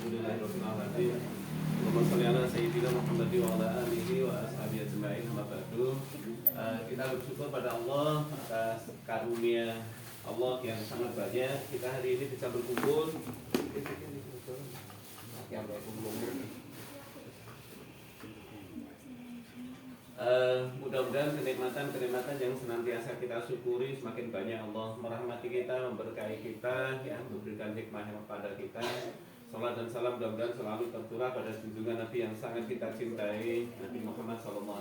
Alhamdulillahirabbil alamin. Allahumma shalli ala sayyidina Muhammad wa ala alihi wa ashabihi ajma'in. Amma ba'du. Kita bersyukur pada Allah atas karunia Allah yang sangat banyak. Kita hari ini bisa berkumpul. Mudah-mudahan kenikmatan yang senantiasa kita syukuri semakin banyak. Allah merahmati kita, memberkahi kita, ya, memberikan hikmah kepada kita. Salat dan salam mudah-mudahan selalu tercurah pada junjungan Nabi yang sangat kita cintai, Nabi Muhammad SAW.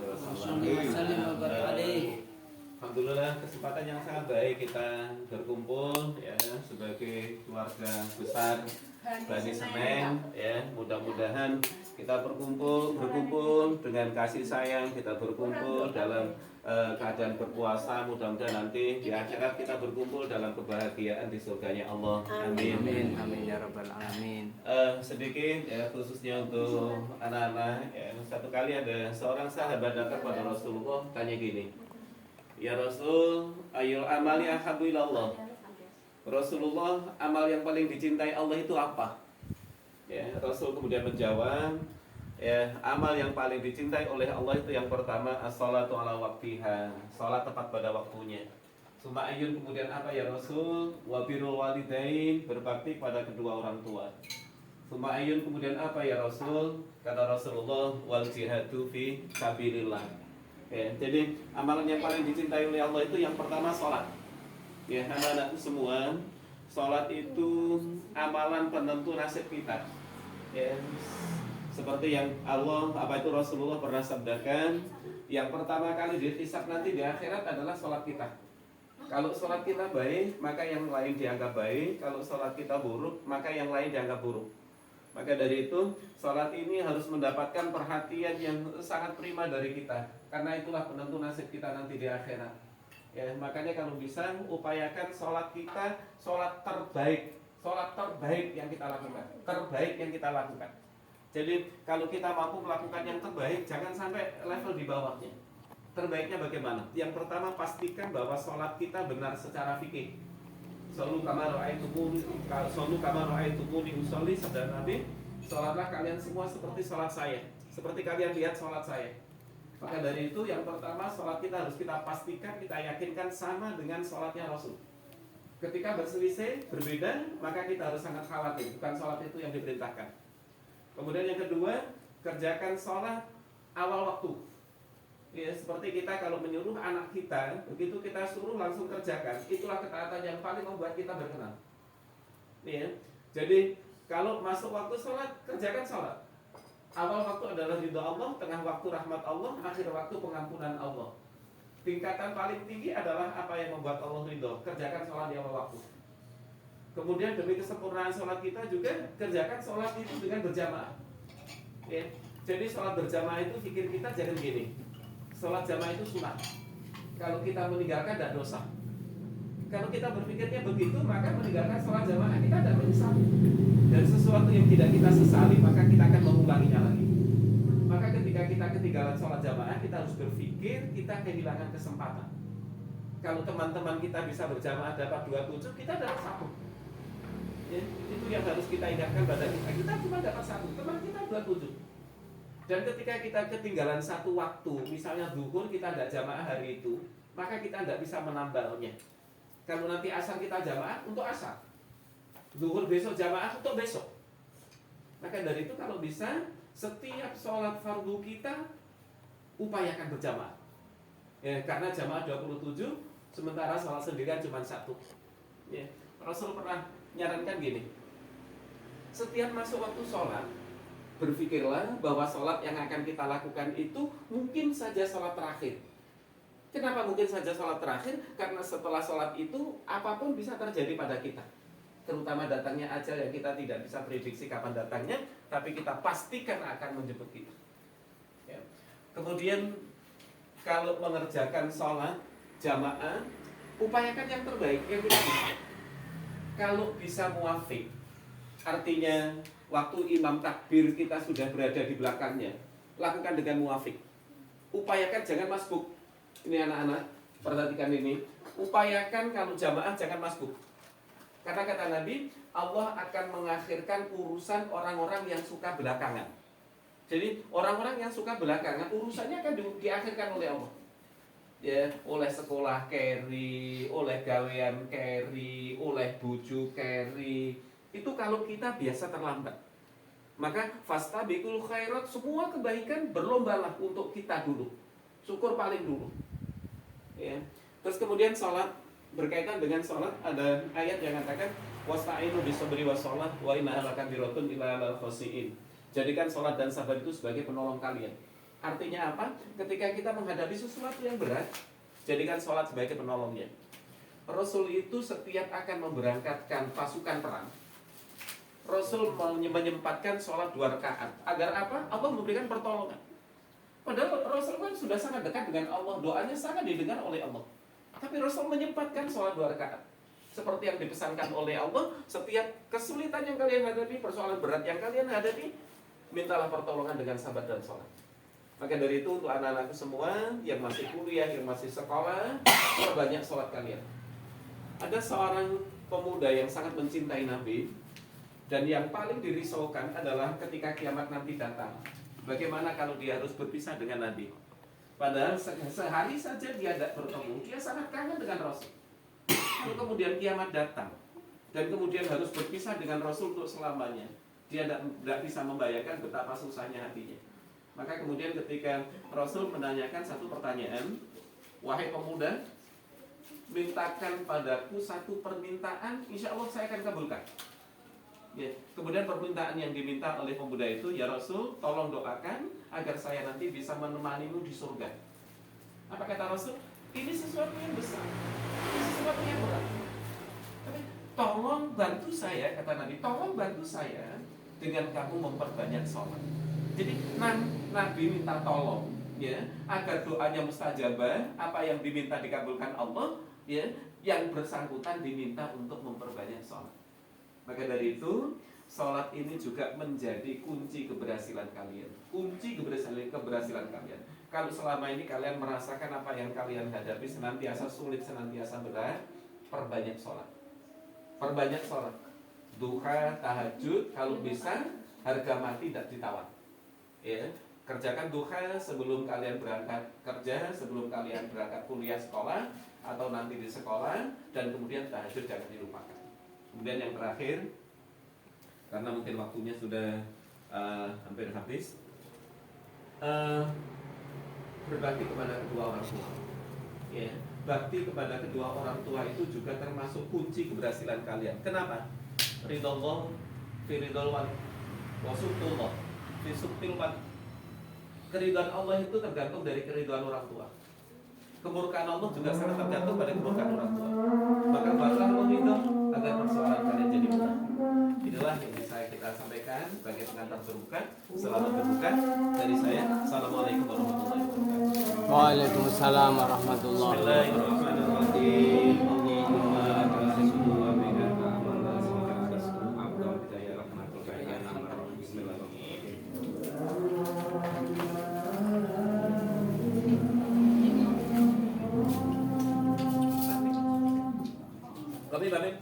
Alhamdulillah, kesempatan yang sangat baik kita berkumpul, ya, sebagai keluarga besar Bani Senen, ya. Mudah-mudahan kita berkumpul dengan kasih sayang, kita berkumpul dalam keadaan berpuasa. Mudah-mudahan nanti di akhirat kita berkumpul dalam kebahagiaan di surganya Allah. Amin. Amin. Amin ya rabbal alamin. Sedikit, ya, khususnya untuk anak-anak, ya. Satu kali ada seorang sahabat datang pada Rasulullah, tanya gini, ya Rasul, ayul amali ahabbu ilallah. Rasulullah, amal yang paling dicintai Allah itu apa? Ya, Rasul kemudian menjawab, ya, amal yang paling dicintai oleh Allah itu yang pertama as-salatu ala waqtiha, salat tepat pada waktunya. Suma ayun, kemudian apa ya Rasul? Wa birrul walidain, berbakti pada kedua orang tua. Suma ayun, kemudian apa ya Rasul? Kata Rasulullah, wal jihadu fi sabilillah. Ya, jadi amalan yang paling dicintai oleh Allah itu yang pertama salat. Ya, anak-anakku semua, salat itu amalan penentu nasib kita. Ya, seperti yang Allah, apa itu Rasulullah pernah sabdakan, yang pertama kali dihisab nanti di akhirat adalah salat kita. Kalau salat kita baik, maka yang lain dianggap baik. Kalau salat kita buruk, maka yang lain dianggap buruk. Maka dari itu, salat ini harus mendapatkan perhatian yang sangat prima dari kita, karena itulah penentu nasib kita nanti di akhirat. Ya, makanya kalau bisa upayakan sholat kita sholat terbaik yang kita lakukan, Jadi kalau kita mampu melakukan yang terbaik, jangan sampai level di bawahnya. Terbaiknya bagaimana? Yang pertama, pastikan bahwa sholat kita benar secara fikih. Shollu kama ra'aitumuni usolli, sabda Nabi, sholatlah kalian semua seperti sholat saya, seperti kalian lihat sholat saya. Maka dari itu yang pertama, sholat kita harus kita pastikan, kita yakinkan sama dengan sholatnya Rasul. Ketika berselisih, berbeda, maka kita harus sangat khawatir, bukan sholat itu yang diperintahkan. Kemudian yang kedua, kerjakan sholat awal waktu. Ya, seperti kita kalau menyuruh anak kita, begitu kita suruh langsung kerjakan, itulah ketaatan yang paling membuat kita berkenan. Ya, jadi kalau masuk waktu sholat, kerjakan sholat. Awal waktu adalah ridha Allah, tengah waktu rahmat Allah, akhir waktu pengampunan Allah. Tingkatan paling tinggi adalah apa yang membuat Allah ridha. Kerjakan sholat di awal waktu. Kemudian demi kesempurnaan sholat kita juga, kerjakan sholat itu dengan berjamaah. Ya. Jadi sholat berjamaah itu pikir kita jangan gini, sholat jamaah itu sunat. Kalau kita meninggalkan tidak dosa. Kalau kita berpikirnya begitu, maka meninggalkan sholat jamaah kita tidak menyesali. Dan sesuatu yang tidak kita sesali, maka kita akan mengulanginya lagi. Maka ketika kita ketinggalan sholat jamaah, kita harus berpikir kita kehilangan kesempatan. Kalau teman-teman kita bisa berjamaah dapat 27, kita dapat 1. Ya, itu yang harus kita ingatkan pada kita. Kita cuma dapat 1, teman kita 27. Dan ketika kita ketinggalan satu waktu, misalnya zuhur kita tidak jamaah hari itu, maka kita tidak bisa menambalnya. Kalau nanti asar kita jamaah, untuk asar. Zuhur besok jamaah, untuk besok. Maka dari itu kalau bisa, setiap sholat fardu kita upayakan berjamaah. Ya, karena jamaah 27, sementara sholat sendirian cuma 1. Ya, Rasul pernah nyarankan gini, setiap masuk waktu sholat, berpikirlah bahwa sholat yang akan kita lakukan itu mungkin saja sholat terakhir. Kenapa mungkin saja sholat terakhir? Karena setelah sholat itu apapun bisa terjadi pada kita, terutama datangnya ajal yang kita tidak bisa prediksi kapan datangnya, tapi kita pastikan akan menjemput kita. Ya. Kemudian kalau mengerjakan sholat jamaah, upayakan yang terbaik yang kita bisa. Kalau bisa muafik, artinya waktu imam takbir kita sudah berada di belakangnya, lakukan dengan muafik. Upayakan jangan masbuk. Ini anak-anak, perhatikan ini. Upayakan kalau jamaah jangan masbuk. Karena kata Nabi, Allah akan mengakhirkan urusan orang-orang yang suka belakangan. Jadi orang-orang yang suka belakangan urusannya akan diakhirkan oleh Allah. Ya, oleh sekolah carry, oleh gawean carry, oleh bojo carry. Itu kalau kita biasa terlambat. Maka fastabiqul khairat, semua kebaikan berlombalah untuk kita dulu. Syukur paling dulu. Ya. Terus kemudian sholat, berkaitan dengan sholat ada ayat yang mengatakan wasta'inu bisabri wassalah wa innaha lakabiratun illa 'alal khashiin. Jadikan sholat dan sabar itu sebagai penolong kalian. Artinya apa? Ketika kita menghadapi sesuatu yang berat, jadikan sholat sebagai penolongnya. Rasul itu setiap akan memberangkatkan pasukan perang, Rasul menyempatkan sholat 2 rakaat. Agar apa? Allah memberikan pertolongan. Padahal Rasul kan sudah sangat dekat dengan Allah, doanya sangat didengar oleh Allah. Tapi Rasul menyempatkan sholat 2 rakaat. Seperti yang dipesankan oleh Allah, setiap kesulitan yang kalian hadapi, persoalan berat yang kalian hadapi, mintalah pertolongan dengan sabar dan sholat. Maka dari itu untuk anak-anakku semua yang masih kuliah, yang masih sekolah, perbanyak sholat kalian. Ada seorang pemuda yang sangat mencintai Nabi, dan yang paling dirisaukan adalah ketika kiamat nanti datang. Bagaimana kalau dia harus berpisah dengan Nabi? Padahal sehari saja dia tidak bertemu, dia sangat kangen dengan Rasul. Lalu kemudian kiamat datang, dan kemudian harus berpisah dengan Rasul untuk selamanya. Dia tidak bisa membayangkan betapa susahnya hatinya. Maka kemudian ketika Rasul menanyakan satu pertanyaan, wahai pemuda, mintakan padaku satu permintaan, insya Allah saya akan kabulkan. Ya. Kemudian permintaan yang diminta oleh pemuda itu, ya Rasul, tolong doakan agar saya nanti bisa menemanimu di surga. Apa kata Rasul? Ini sesuatu yang besar, ini sesuatu yang berat. Tapi tolong bantu saya, kata Nabi, tolong bantu saya dengan kamu memperbanyak sholat. Jadi Nabi minta tolong, ya, agar doanya mustajabah, apa yang diminta dikabulkan Allah, ya, yang bersangkutan diminta untuk memperbanyak sholat. Maka dari itu, sholat ini juga menjadi kunci keberhasilan kalian. Kunci keberhasilan kalian. Kalau selama ini kalian merasakan apa yang kalian hadapi senantiasa sulit, senantiasa berat, perbanyak sholat. Perbanyak sholat. Duha, tahajud, kalau bisa harga mati tidak ditawar. Ya, kerjakan duha sebelum kalian berangkat kerja, sebelum kalian berangkat kuliah sekolah, atau nanti di sekolah, dan kemudian tahajud jangan dilupakan. Kemudian yang terakhir, karena mungkin waktunya sudah hampir habis, berbakti kepada kedua orang tua. Ya, bakti kepada kedua orang tua itu juga termasuk kunci keberhasilan kalian. Kenapa? Ridallah fi ridal walid wa suktullah fi suktil walid. Keridhaan Allah itu tergantung dari keridhaan orang tua. Kemurkaan Allah juga sangat tergantung pada kemurkaan orang tua. Maka barulah Allah ridho agar persoalan kalian jadi mudah. Inilah yang bisa kita sampaikan sebagai pengantar berbuka. Selamat berbuka dari saya. Assalamualaikum warahmatullahi wabarakatuh. Waalaikumsalam warahmatullahi wabarakatuh. Bismillahirrahmanirrahim. Allahumma akhlashu wa bidaka amana sika akhlashu abdul bidaya rahmatul kaya namar. Bismillahirrahmanirrahim. Babi.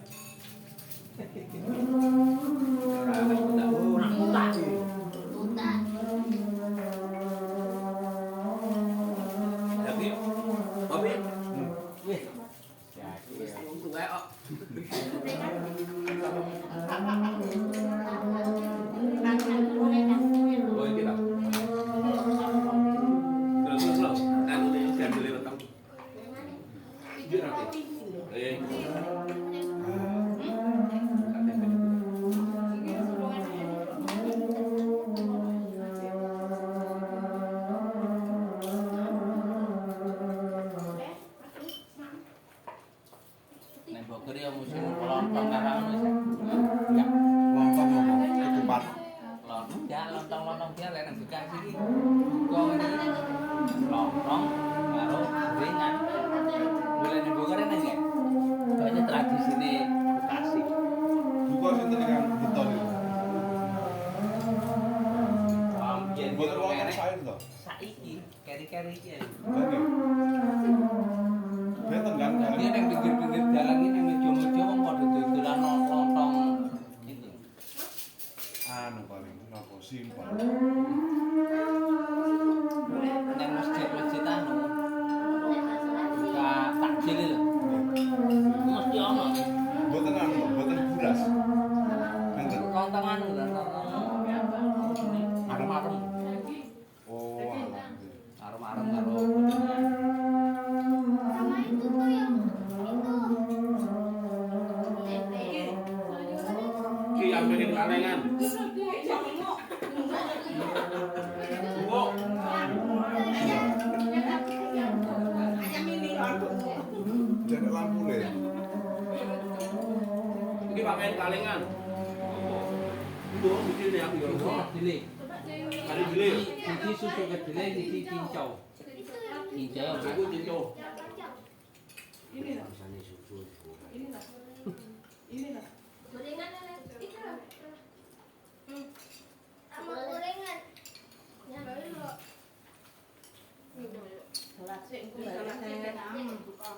Lontong dia lain Bekasi. Kok ini lontong karo gorengan. Boleh dibukarin aja. Soalnya tradisi ini Bekasi. Buka sinten kan beton itu. Yen Buat karo wong merek sae to. saiki keri-keri iki. Oke. Beten kan. Dia nang pinggir-pinggir dalan iki nang meja-meja wong padha dodolan anu paling nopo simpel. Nang masjid-masjid anu buka takjil lho. Mesti ono. Mboten anu, mboten buras. Enten. Lontong anu lho, lontong. Arem-arem. Oh, alah. Arem-arem karo godongan. Sama itu tuh yang itu Ki yang pengen kalengan. Tunggu. Jangan lampu le. Iki pakai kalengan. Tunggu bikin ya aku ya. Kedele. Hari gile. Siji susu kedele, siji cincau. Cincau. Aku cinco. gorengan itu loh. Sama gorengan. Ya baru. Salat sih, engko salat saya buka.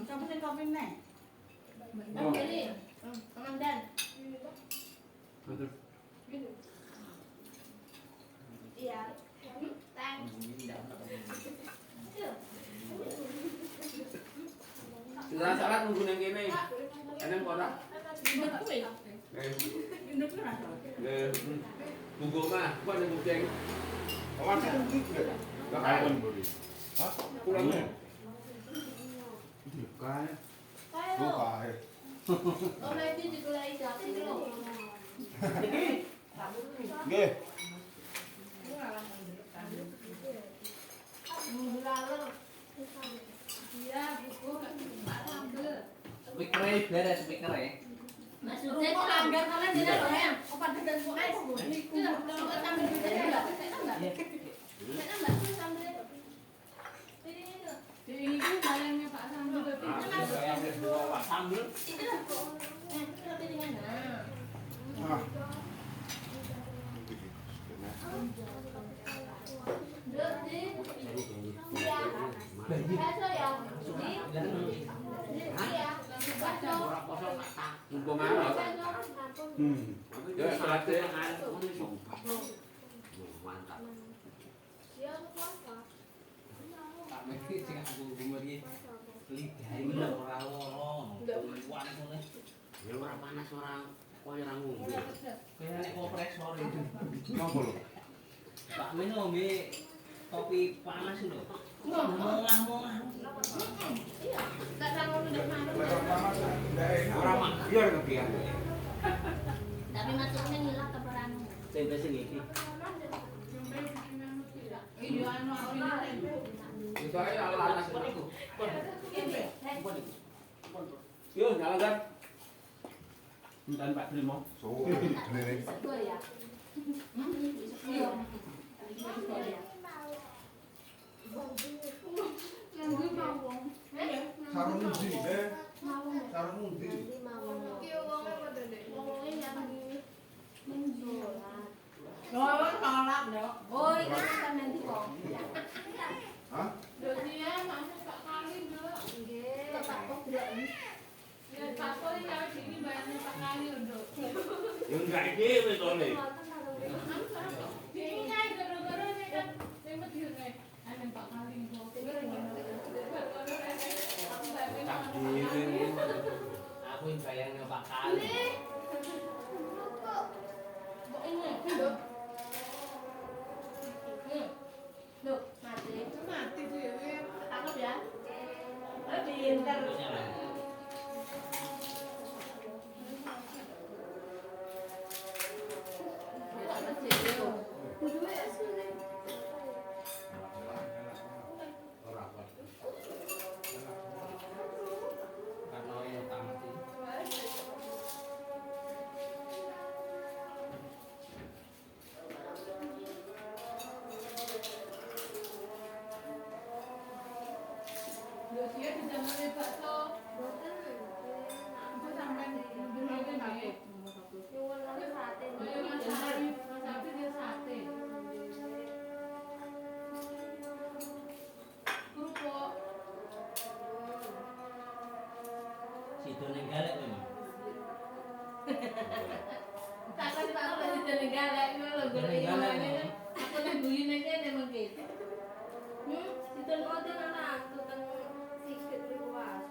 Kamu sing kopi neh. Bang Eli, Mang Dan. Iya. Tang. Sudah salat nunggu nang kene. Enem kota. Tunggu mah, kok nunggu ceng. Awan enggak kawan. Hah? Pulang. Bukan. Ayo. Bukan. Oh, itu juga lagi jatuh dulu. Nggih. Minggu lalu. Iya, buku Pak Sambel. Speaker beres speaker ya. Maksudnya pelanggan kalian tidak loh ya? Opat dan bukan itu. Coba sambil itu enggak? Saya enggak tuh sambil itu. Ini itu. Ini ku bayangnya Pak Sambel tapi Saya wis bawa Pak Sambel. Itu lah. Itu piringan. Nah. Ah. Duduk di. Iya. Bakso ya. Iya. Bakso. Tunggu mana? Ya salat ya. Mantap. Dia puasa. Tak mesti sing aku umur iki. Lidah iki lho ora loro. Kuat ngene. Ya ora panas ora koyo ora ngombe. Kayak nek kompresor itu. Nopo lho? Pak Min ngombe kopi panas lho. Mongah-mongah. Iya. Enggak tahu udah mana. Ora magyar tapi ya. Tapi maksudnya ngilang ke peran. Tempe sing iki. iya anu aku ini. Itu aja alas niku. Ini. Yo nyala kan. Dan Pak Trimo. So, jenenge. Segur ya. Iya. Yang gue mau wong. Sarung ndi, eh? Sarung ndi? Oh, tolak lho. Oh, ini kan nanti kok. Hah? Dosinya masuk Pak Kali lho. Nggih, Pak kok berani. Ya Pak Kali kalau sini bayarnya Pak Kali lho. Ya enggak iki wis oleh. Ini kan gara-gara ini kan tempat juga. Ada Pak Kali kok. Aku yang bayangnya Pak Kali. Loh, mati. Mati tuh ya. Tangkap ya. Pintar. Ora apa. Karena yang tamat ini. Dosia di zaman bakso. Situ ning galak memang. Kakak tak apa di negara itu lo goreng ngomongnya. Aku nih guyu nih kan emang gitu. Itu order anak tuh kan sikit luas.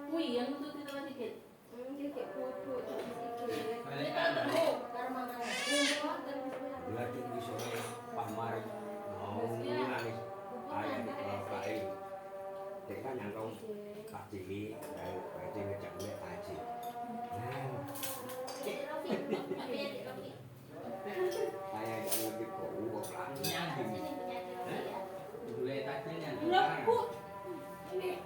Wih, yang itu kita sikit. Sikit kudu sikit. Kita tahu karena mana. Dua tinggi sore pamar mau nangis ayah di bapak ini kan yang kau kaki ngejak gue aja. Tapi